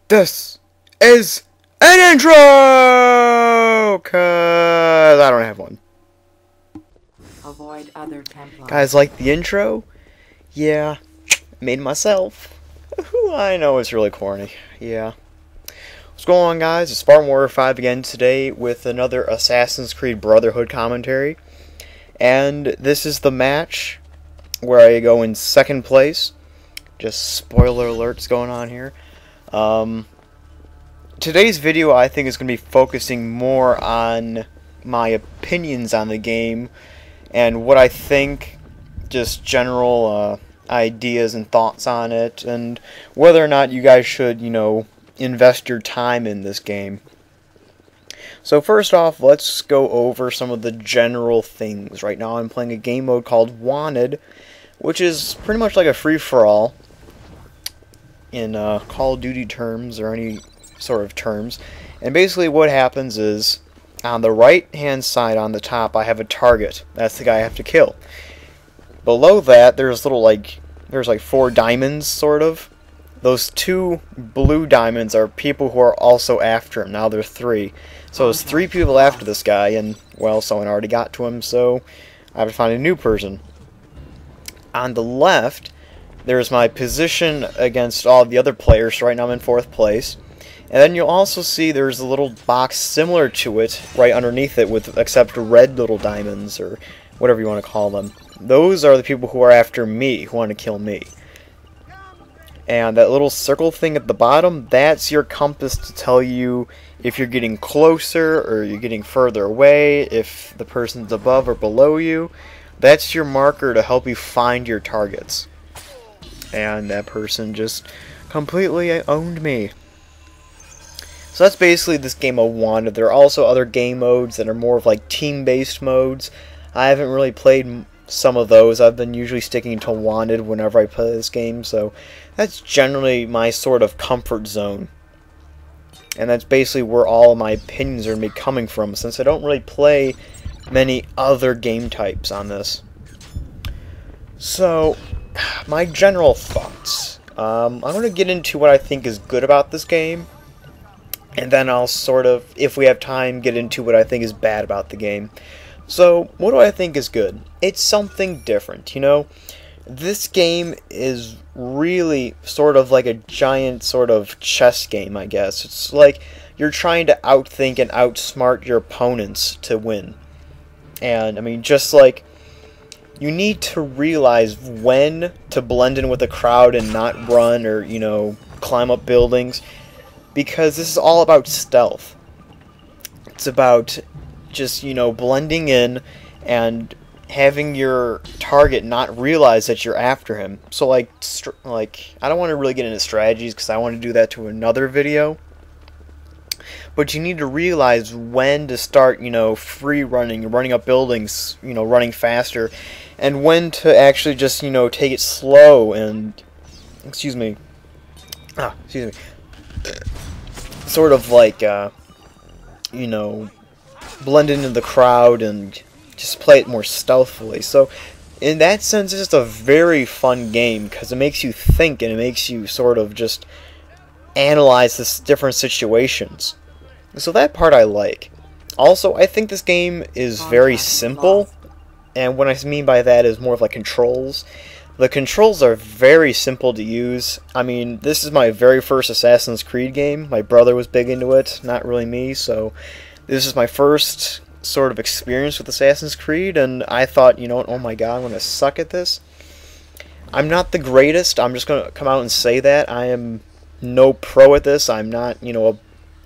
This is an intro! Cause I don't have one. Avoid other Templars. Guys like the intro? Yeah, made myself. I know it's really corny. Yeah. What's going on, guys? It's Spartan Warrior 5 again today with another Assassin's Creed Brotherhood commentary. And this is the match where I go in second place. Just spoiler alerts going on here. Today's video I think is going to be focusing more on my opinions on the game and what I think, just general ideas and thoughts on it, and whether or not you guys should, invest your time in this game. So first off, let's go over some of the general things. Right now I'm playing a game mode called Wanted, which is pretty much like a free-for-all in Call of Duty terms, or any sort of terms. And basically what happens is, on the right hand side on the top I have a target. That's the guy I have to kill. Below that there's there's like 4 diamonds, sort of. Those 2 blue diamonds are people who are also after him. Now there's 3. So there's 3 people after this guy, and, well, someone already got to him, so I have to find a new person. On the left, there's my position against all the other players. So right now I'm in 4th place. And then you'll also see there's a little box similar to it right underneath it, with except red little diamonds, or whatever you want to call them. Those are the people who are after me, who want to kill me. And that little circle thing at the bottom, that's your compass to tell you if you're getting closer or you're getting further away, if the person's above or below you. That's your marker to help you find your targets. And that person just completely owned me. So that's basically this game of Wanted. There are also other game modes that are more of like team-based modes. I haven't really played some of those. I've been usually sticking to Wanted whenever I play this game, so that's generally my sort of comfort zone. And that's basically where all of my opinions are going to be coming from, since I don't really play many other game types on this. So, my general thoughts. I'm going to get into what I think is good about this game, and then I'll sort of, if we have time, get into what I think is bad about the game. So, what do I think is good? It's something different, This game is really sort of like a giant sort of chess game, I guess. It's like you're trying to outthink and outsmart your opponents to win. And, I mean, just like, you need to realize when to blend in with the crowd and not run or, climb up buildings. Because this is all about stealth. It's about just, blending in and having your target not realize that you're after him. So, like I don't want to really get into strategies because I want to do that to another video. But you need to realize when to start, free running, running up buildings, running faster, and when to actually just, take it slow and, sort of like, blend into the crowd and just play it more stealthily. So, in that sense, it's just a very fun game, because it makes you think, and it makes you sort of just analyze this different situations. So that part I like. Also, I think this game is very simple, and what I mean by that is more of like controls. The controls are very simple to use. I mean, this is my very first Assassin's Creed game. My brother was big into it, not really me, so this is my first sort of experience with Assassin's Creed, and I thought, oh my god, I'm going to suck at this. I'm not the greatest. I'm just going to come out and say that. I am no pro at this. I'm not,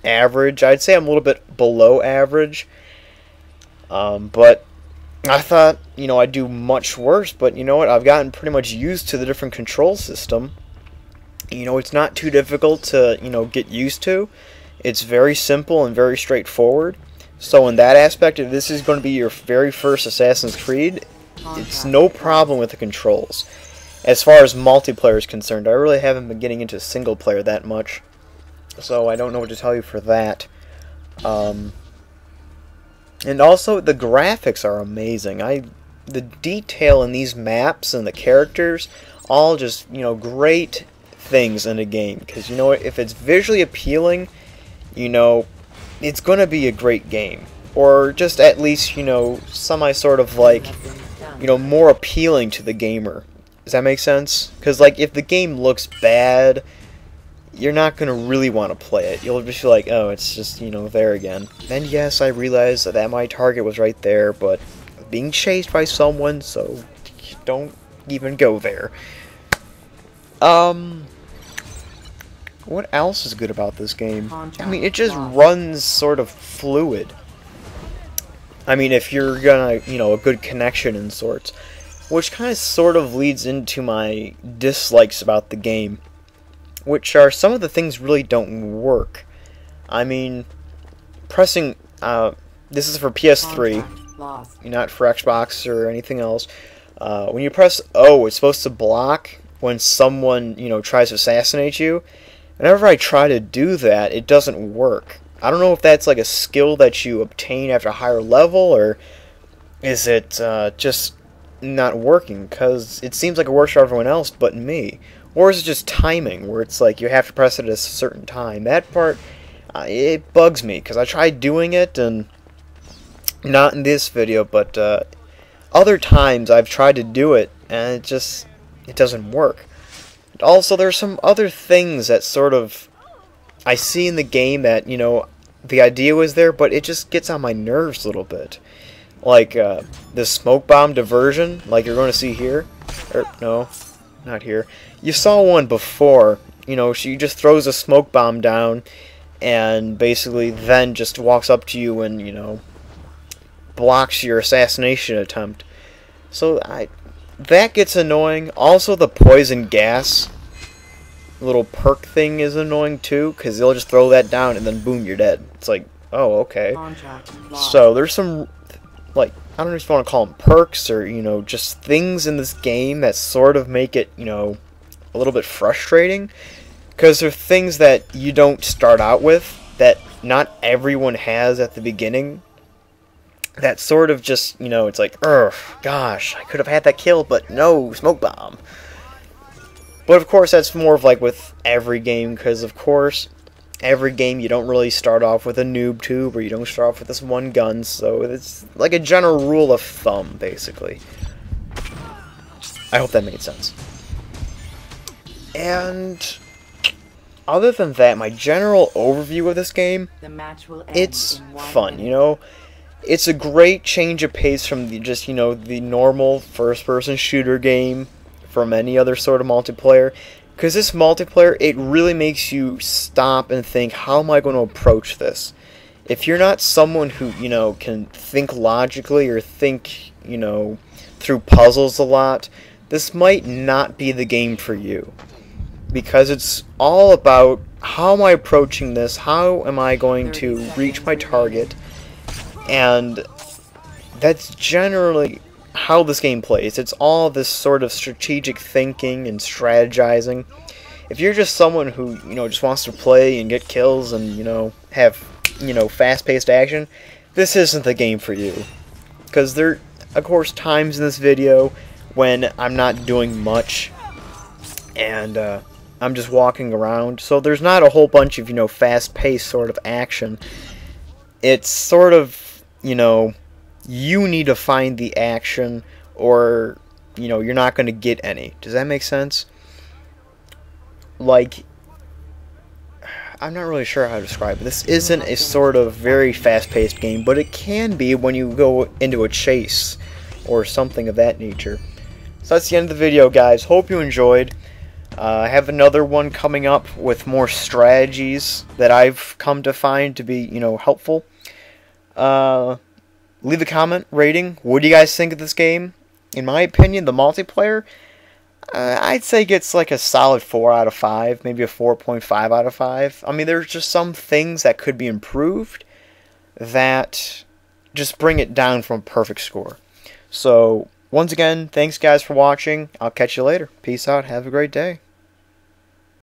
average. I'd say I'm a little bit below average. But I thought, I'd do much worse, but you know what? I've gotten pretty much used to the different control system. It's not too difficult to, get used to. It's very simple and very straightforward. So in that aspect, if this is going to be your very first Assassin's Creed, it's no problem with the controls. As far as multiplayer is concerned, I really haven't been getting into single player that much, so I don't know what to tell you for that. And also, the graphics are amazing. The detail in these maps and the characters, all just, great things in a game. Because, you know what, if it's visually appealing, you know, it's going to be a great game. Or just at least, you know, semi sort of like, you know, more appealing to the gamer. Does that make sense? Because, like, if the game looks bad, you're not going to really want to play it. You'll just be like, oh, it's just, you know, there again. And yes, I realize that my target was right there, but being chased by someone, so don't even go there. What else is good about this game? I mean, it just runs sort of fluid. I mean, if you're gonna, you know, a good connection in sorts. Which kind of sort of leads into my dislikes about the game. Which are some of the things really don't work. I mean, pressing, this is for PS3, not for Xbox or anything else. When you press O, it's supposed to block when someone, you know, tries to assassinate you. Whenever I try to do that, it doesn't work. I don't know if that's like a skill that you obtain after a higher level, or is it just not working? Because it seems like it works for everyone else but me. Or is it just timing, where it's like you have to press it at a certain time? That part, it bugs me, because I tried doing it, and not in this video, but other times I've tried to do it, and it doesn't work. Also, there's some other things that sort of I see in the game that, you know, the idea was there, but it just gets on my nerves a little bit. Like the smoke bomb diversion, like you're going to see here. Or, no, not here. You saw one before. You know, she just throws a smoke bomb down and basically then just walks up to you and, you know, blocks your assassination attempt. So that gets annoying. Also, the poison gas little perk thing is annoying too, because they'll just throw that down and then boom, you're dead. It's like, oh, okay. So there's some, like, I don't know if you want to call them perks or, you know, just things in this game that sort of make it, you know, a little bit frustrating, because they're things that you don't start out with, that not everyone has at the beginning. That sort of just, you know, it's like, ugh, gosh, I could have had that kill, but no, smoke bomb. But of course, that's more of like with every game, because of course, every game you don't really start off with a noob tube, or you don't start off with this one gun, so it's like a general rule of thumb, basically. I hope that made sense. And other than that, my general overview of this game, it's fun, you know? It's a great change of pace from the just, you know, the normal first-person shooter game from any other sort of multiplayer. Because this multiplayer, it really makes you stop and think, how am I going to approach this? If you're not someone who, you know, can think logically or think, you know, through puzzles a lot, this might not be the game for you. Because it's all about, how am I approaching this? How am I going to reach my target? And that's generally how this game plays. It's all this sort of strategic thinking and strategizing. If you're just someone who, you know, just wants to play and get kills and, you know, have, you know, fast-paced action, this isn't the game for you. Because there, of course, times in this video when I'm not doing much and I'm just walking around. So there's not a whole bunch of, you know, fast-paced sort of action. It's sort of, you know, you need to find the action, or, you know, you're not going to get any. Does that make sense? Like, I'm not really sure how to describe it. This isn't a sort of very fast-paced game, but it can be when you go into a chase or something of that nature. So that's the end of the video, guys. Hope you enjoyed. I have another one coming up with more strategies that I've come to find to be, you know, helpful. Leave a comment, rating. What do you guys think of this game? In my opinion, the multiplayer, I'd say gets like a solid 4 out of 5, maybe a 4.5 out of 5. I mean, there's just some things that could be improved that just bring it down from a perfect score. So, once again, thanks guys for watching. I'll catch you later. Peace out. Have a great day.